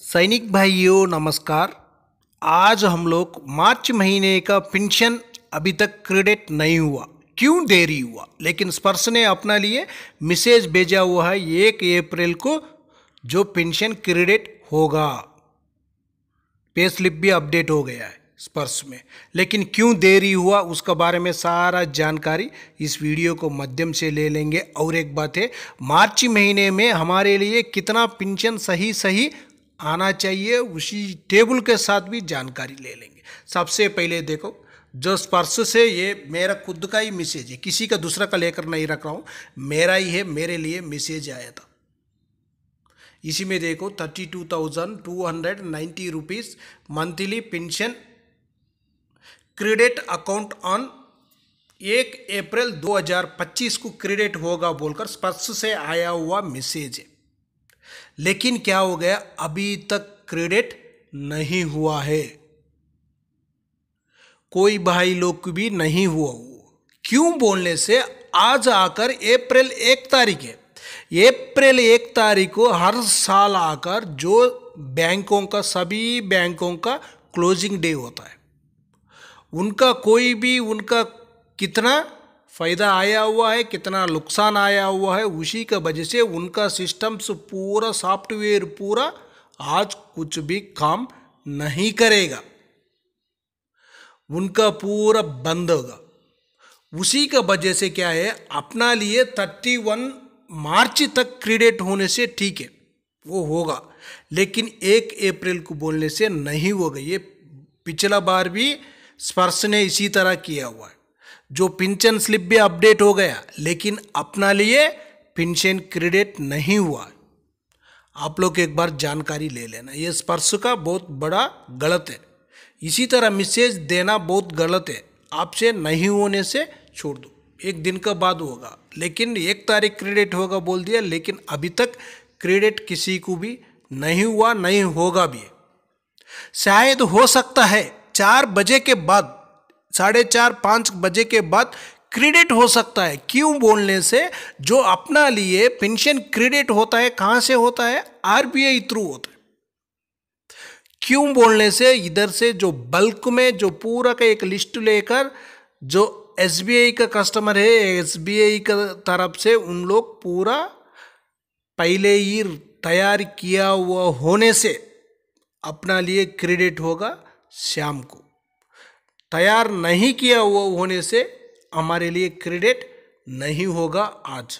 सैनिक भाइयों नमस्कार। आज हम लोग मार्च महीने का पेंशन अभी तक क्रेडिट नहीं हुआ, क्यों देरी हुआ, लेकिन स्पर्श ने अपना लिए मैसेज भेजा हुआ है 1 अप्रैल को जो पेंशन क्रेडिट होगा। पे स्लिप भी अपडेट हो गया है स्पर्श में, लेकिन क्यों देरी हुआ उसका बारे में सारा जानकारी इस वीडियो को माध्यम से ले लेंगे। और एक बात है, मार्च महीने में हमारे लिए कितना पेंशन सही आना चाहिए उसी टेबल के साथ भी जानकारी ले लेंगे। सबसे पहले देखो, जो स्पर्श से ये मेरा खुद का ही मैसेज है, किसी का दूसरा का लेकर नहीं रख रहा हूँ, मेरा ही है, मेरे लिए मैसेज आया था। इसी में देखो 32,290 rupees monthly pension credit account on 1 अप्रैल 2025 को क्रेडिट होगा बोलकर स्पर्श से आया हुआ मैसेज है। लेकिन क्या हो गया, अभी तक क्रेडिट नहीं हुआ है, कोई भाई लोग को भी नहीं हुआ। क्यों बोलने से आज आकर अप्रैल 1 तारीख है, अप्रैल 1 तारीख को हर साल आकर जो बैंकों का, सभी बैंकों का क्लोजिंग डे होता है, उनका कोई भी उनका कितना फ़ायदा आया हुआ है, कितना नुकसान आया हुआ है, उसी का वजह से उनका सिस्टम्स पूरा सॉफ्टवेयर पूरा आज कुछ भी काम नहीं करेगा, उनका पूरा बंद होगा। उसी का वजह से क्या है, अपना लिए 31 मार्च तक क्रेडिट होने से ठीक है वो होगा, लेकिन 1 अप्रैल को बोलने से नहीं होगा। ये पिछला बार भी स्पर्श ने इसी तरह किया हुआ है, जो पेंशन स्लिप भी अपडेट हो गया, लेकिन अपना लिए पेंशन क्रेडिट नहीं हुआ। आप लोग एक बार जानकारी ले लेना, ये स्पर्श का बहुत बड़ा गलत है। इसी तरह मैसेज देना बहुत गलत है, आपसे नहीं होने से छोड़ दो, एक दिन का बाद होगा, लेकिन 1 तारीख क्रेडिट होगा बोल दिया, लेकिन अभी तक क्रेडिट किसी को भी नहीं हुआ, नहीं होगा भी। शायद हो सकता है 4 बजे के बाद, 4:30-5 बजे के बाद क्रेडिट हो सकता है। क्यों बोलने से, जो अपना लिए पेंशन क्रेडिट होता है कहाँ से होता है, आरबीआई थ्रू होता है। क्यों बोलने से, इधर से जो बल्क में जो पूरा का एक लिस्ट लेकर जो एसबीआई का कस्टमर है, एसबीआई का तरफ से उन लोग पूरा पहले ही तैयार किया हुआ होने से अपना लिए क्रेडिट होगा शाम को, तैयार नहीं किया हुआ होने से हमारे लिए क्रेडिट नहीं होगा आज।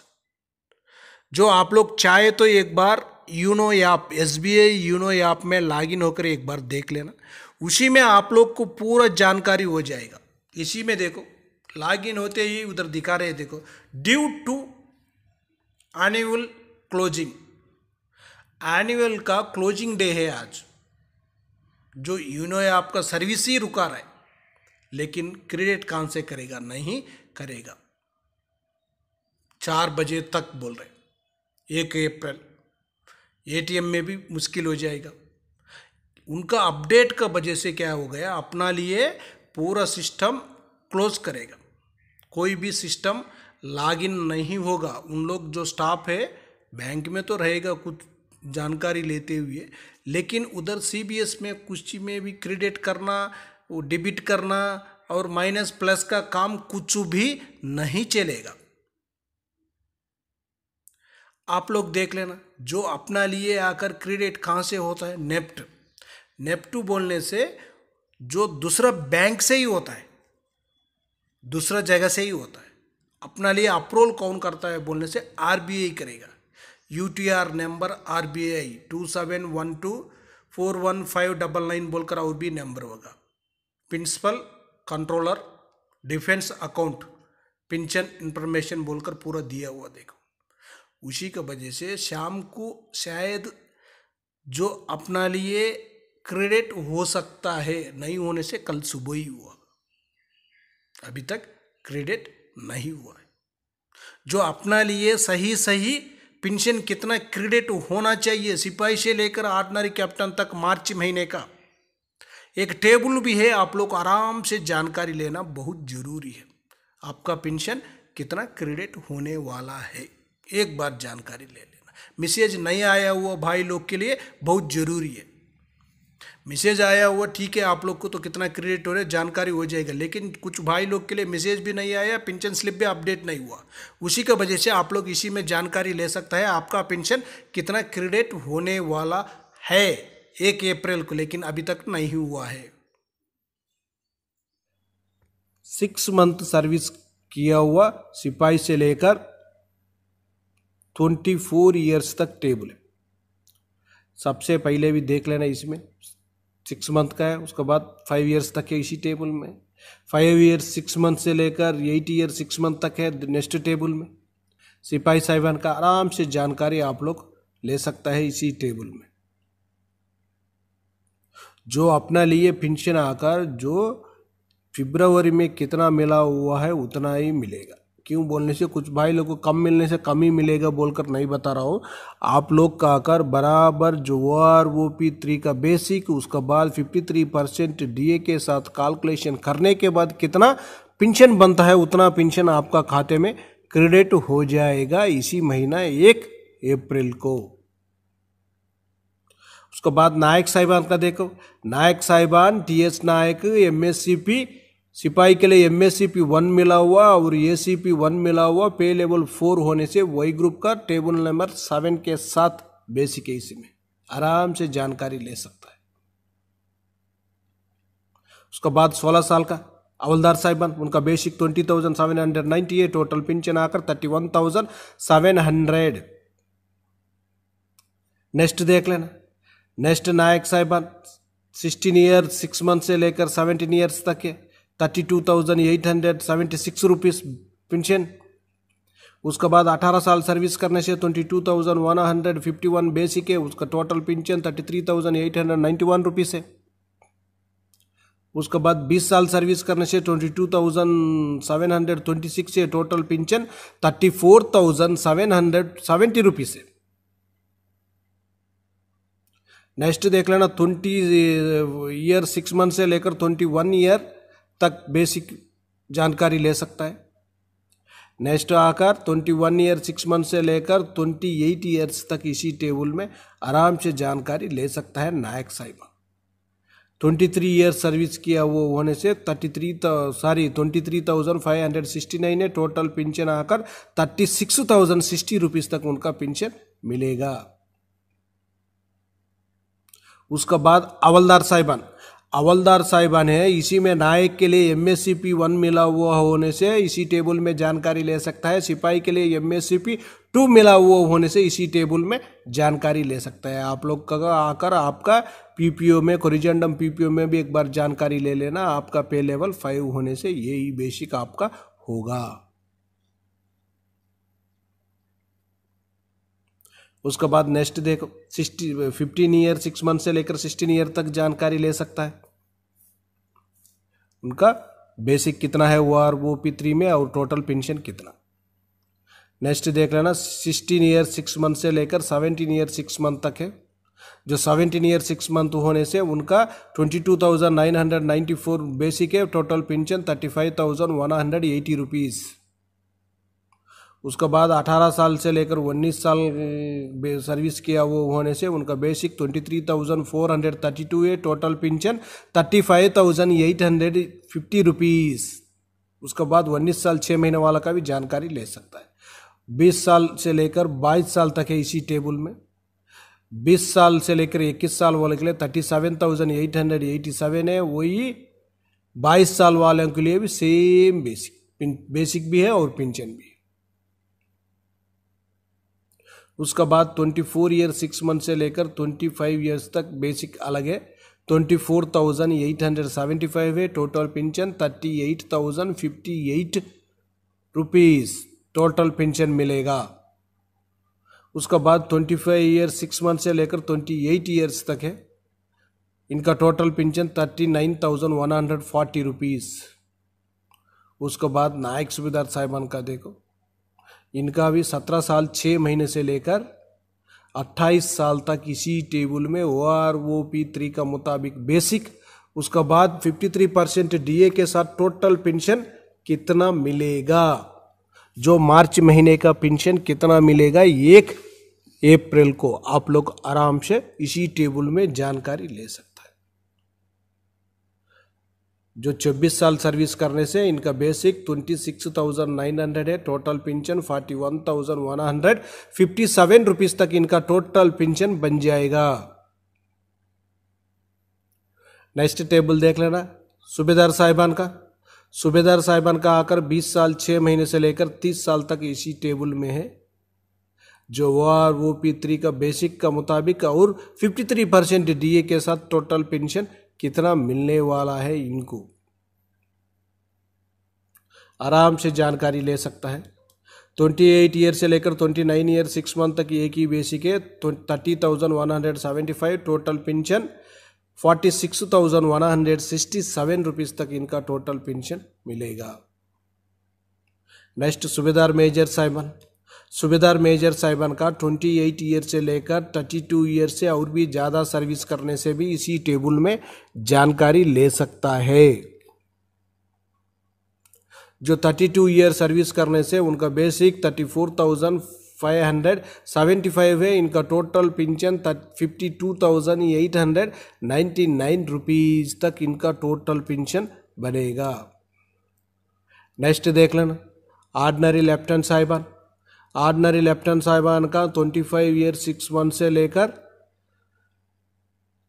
जो आप लोग चाहे तो एक बार YONO app, SBI YONO app में लॉगिन होकर एक बार देख लेना, उसी में आप लोग को पूरा जानकारी हो जाएगा। इसी में देखो, लॉगिन होते ही उधर दिखा रहे, देखो due to annual closing, annual का क्लोजिंग डे है आज, जो यूनो ऐप का सर्विस ही रुका रहा है, लेकिन क्रेडिट कहाँ से करेगा, नहीं करेगा। 4 बजे तक बोल रहे 1 अप्रैल, एटीएम में भी मुश्किल हो जाएगा। उनका अपडेट का वजह से क्या हो गया, अपना लिए पूरा सिस्टम क्लोज करेगा, कोई भी सिस्टम लॉगिन नहीं होगा। उन लोग जो स्टाफ है बैंक में तो रहेगा कुछ जानकारी लेते हुए, लेकिन उधर सीबीएस में कुछ में भी क्रेडिट करना, वो डेबिट करना और माइनस प्लस का काम कुछ भी नहीं चलेगा। आप लोग देख लेना, जो अपना लिए आकर क्रेडिट कहाँ से होता है, नेफ्ट, नेफ्ट बोलने से जो दूसरा बैंक से ही होता है, दूसरा जगह से ही होता है। अपना लिए अप्रूवल कौन करता है बोलने से आरबीआई करेगा। यूटीआर नंबर आरबीआई 2712415999 बोलकर और भी नंबर होगा। Principal controller defence account pension information बोलकर पूरा दिया हुआ, देखो उसी का वजह से शाम को शायद जो अपना लिए क्रेडिट हो सकता है, नहीं होने से कल सुबह ही हुआ, अभी तक क्रेडिट नहीं हुआ है। जो अपना लिए सही पेंशन कितना क्रेडिट होना चाहिए, सिपाही से लेकर ऑर्डिनरी कैप्टन तक मार्च महीने का एक टेबल भी है, आप लोग आराम से जानकारी लेना बहुत जरूरी है। आपका पेंशन कितना क्रेडिट होने वाला है, एक बार जानकारी ले लेना। मैसेज नहीं आया हुआ भाई लोग के लिए बहुत जरूरी है। मैसेज आया हुआ ठीक है, आप लोग को तो कितना क्रेडिट हो रहा है जानकारी हो जाएगा, लेकिन कुछ भाई लोग के लिए मैसेज भी नहीं आया, पेंशन स्लिप भी अपडेट नहीं हुआ, उसी की वजह से आप लोग इसी में जानकारी ले सकता है आपका पेंशन कितना क्रेडिट होने वाला है 1 अप्रैल को, लेकिन अभी तक नहीं हुआ है। 6 मंथ सर्विस किया हुआ सिपाही से लेकर 24 ईयर्स तक टेबल है। सबसे पहले भी देख लेना, इसमें 6 मंथ का है, उसके बाद 5 ईयर्स तक है इसी टेबल में। 5 ईयर्स 6 मंथ से लेकर 8 ईयर 6 मंथ तक है नेक्स्ट टेबल में। सिपाही साहिबान का आराम से जानकारी आप लोग ले सकता है इसी टेबल में। जो अपना लिए पेंशन आकर जो फरवरी में कितना मिला हुआ है उतना ही मिलेगा। क्यों बोलने से, कुछ भाई लोग को कम मिलने से कम ही मिलेगा बोलकर नहीं बता रहा हूँ, आप लोग का आकर बराबर जो OROP3 का बेसिक, उसका बाद 53% DA के साथ कैलकुलेशन करने के बाद कितना पेंशन बनता है उतना पेंशन आपका खाते में क्रेडिट हो जाएगा इसी महीना 1 अप्रैल को। उसके बाद नायक साहिबान का देखो, नायक साहिबान TS नायक MSCP सिपाही के लिए MSCP 1 मिला हुआ और ACP 1 मिला हुआ, पे लेवल 4 होने से वाई ग्रुप का टेबल नंबर 7 के साथ बेसिक है, इसी में आराम से जानकारी ले सकता है। उसके बाद 16 साल का हवलदार साहिबान, उनका बेसिक 20,790 है, टोटल पेंशन आकर 31,700। नेक्स्ट देख लेना, नेक्स्ट नायक साहिबान 16 ईयर 6 मंथ से लेकर 17 ईयर्स तक है, 32,876 रुपीज़ पेंशन। उसके बाद 18 साल सर्विस करने से 22,151 बेसिक है, उसका टोटल पेंशन 33,891 रुपीज़ है। उसके बाद 20 साल सर्विस करने से 22,726 है, टोटल पेंशन 34,770 रुपीज़ है। नेक्स्ट देख लेना, 20 ईयर 6 मंथ से लेकर 21 ईयर तक बेसिक जानकारी ले सकता है। नेक्स्ट आकर 21 ईयर 6 मंथ से लेकर 28 ईयर्स तक इसी टेबल में आराम से जानकारी ले सकता है नायक साहिबान। 23 ईयर सर्विस किया वो होने से 23,569 है, टोटल पेंशन आकर 36,060 रुपीज़ तक उनका पेंशन मिलेगा। उसका बाद हवलदार साहिबान, हवलदार साहिबान है, इसी में नायक के लिए MSCP 1 मिला हुआ होने से इसी टेबल में जानकारी ले सकता है। सिपाही के लिए MSCP 2 मिला हुआ होने से इसी टेबल में जानकारी ले सकता है। आप लोग का आकर आपका PPO में, कोरिजेंडम PPO में भी एक बार जानकारी ले लेना, आपका पे लेवल 5 होने से यही बेसिक आपका होगा। उसके बाद नेक्स्ट देखो, 15 ईयर 6 मंथ से लेकर 16 ईयर तक जानकारी ले सकता है, उनका बेसिक कितना है OROP3 में और टोटल पेंशन कितना। नेक्स्ट देख लेना, 16 ईयर 6 मंथ से लेकर 17 ईयर 6 मंथ तक है, जो 17 ईयर 6 मंथ होने से उनका 22,994 बेसिक है, टोटल पेंशन 35,180 रुपीज़। उसके बाद 18 साल से लेकर 19 साल सर्विस किया वो होने से उनका बेसिक 23,432 है, टोटल पेंशन 35,850 रुपीज़। उसके बाद 19 साल 6 महीने वाला का भी जानकारी ले सकता है। 20 साल से लेकर 22 साल तक है इसी टेबल में। 20 साल से लेकर 21 साल वाले के लिए 37,887 है, वही 22 साल वालों के लिए भी सेम बेसिक भी है और पेंशन भी है। उसका बाद 24 ईयर 6 मंथ से लेकर 25 ईयर्स तक बेसिक अलग है, 24,875 है, total pension 38,058 rupees total pension मिलेगा। उसका बाद 25 ईयर 6 मंथ से लेकर 28 ईयर्स तक है, इनका टोटल पेंशन 39,140 रुपीज़। उसके बाद नायक सूबेदार साहिबान का देखो, इनका भी 17 साल 6 महीने से लेकर 28 साल तक इसी टेबल में OROP3 का मुताबिक बेसिक, उसका बाद 53% DA के साथ टोटल पेंशन कितना मिलेगा, जो मार्च महीने का पेंशन कितना मिलेगा 1 अप्रैल को, आप लोग आराम से इसी टेबल में जानकारी ले सकता है। जो 24 साल सर्विस करने से इनका बेसिक 26,900 है, टोटल पेंशन 41,157 रुपीज तक इनका टोटल पेंशन बन जाएगा। नेक्स्ट टेबल देख लेना सूबेदार साहिबान का। सूबेदार साहिबान का आकर 20 साल 6 महीने से लेकर 30 साल तक इसी टेबल में है, जो OROP3 का बेसिक का मुताबिक और 53% DA के साथ टोटल पेंशन कितना मिलने वाला है इनको आराम से जानकारी ले सकता है। 28 ईयर से लेकर 29 ईयर 6 मंथ तक एक ही बेसिक है, 30,175 टोटल पेंशन 46,167 रुपीज तक इनका टोटल पेंशन मिलेगा। नेक्स्ट सूबेदार मेजर साहिबान। सूबेदार मेजर साहिबान का 28 ईयर से लेकर 32 ईयर से और भी ज़्यादा सर्विस करने से भी इसी टेबल में जानकारी ले सकता है। जो 32 ईयर सर्विस करने से उनका बेसिक 34,575 है, इनका टोटल पेंशन 52,899 रुपीज तक इनका टोटल पेंशन बनेगा। नेक्स्ट देख लेना ऑर्डिनरी लेफ्टिनेंट साहिबान। ऑर्डिनरी लेफ्टिनेंट साहिबान का 25 ईयर 6 मंथ से लेकर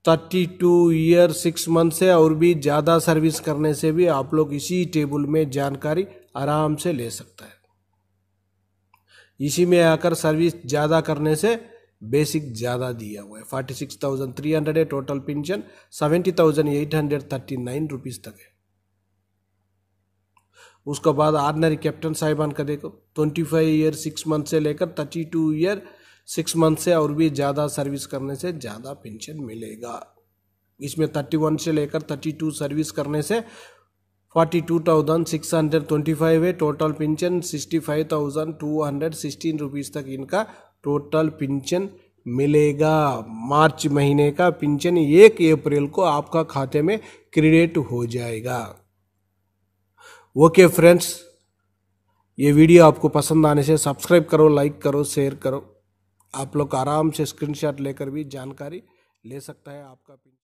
32 ईयर 6 मंथ से और भी ज़्यादा सर्विस करने से भी आप लोग इसी टेबल में जानकारी आराम से ले सकता है। इसी में आकर सर्विस ज़्यादा करने से बेसिक ज़्यादा दिया हुआ है, 46,300 है, टोटल पेंशन 70,839 रुपीज़ तक है। उसके बाद ऑर्डिनरी कैप्टन साहिबान का देखो 25 ईयर 6 मंथ से लेकर 32 ईयर 6 मंथ से और भी ज़्यादा सर्विस करने से ज़्यादा पेंशन मिलेगा। इसमें 31 से लेकर 32 सर्विस करने से 42,625 है, टोटल पेंशन 65,216 रुपीज़ तक इनका टोटल पेंशन मिलेगा। मार्च महीने का पेंशन 1 अप्रैल को आपका खाते में क्रेडिट हो जाएगा। ओके फ्रेंड्स, ये वीडियो आपको पसंद आने से सब्सक्राइब करो, लाइक करो, शेयर करो। आप लोग आराम से स्क्रीनशॉट लेकर भी जानकारी ले सकता है आपका।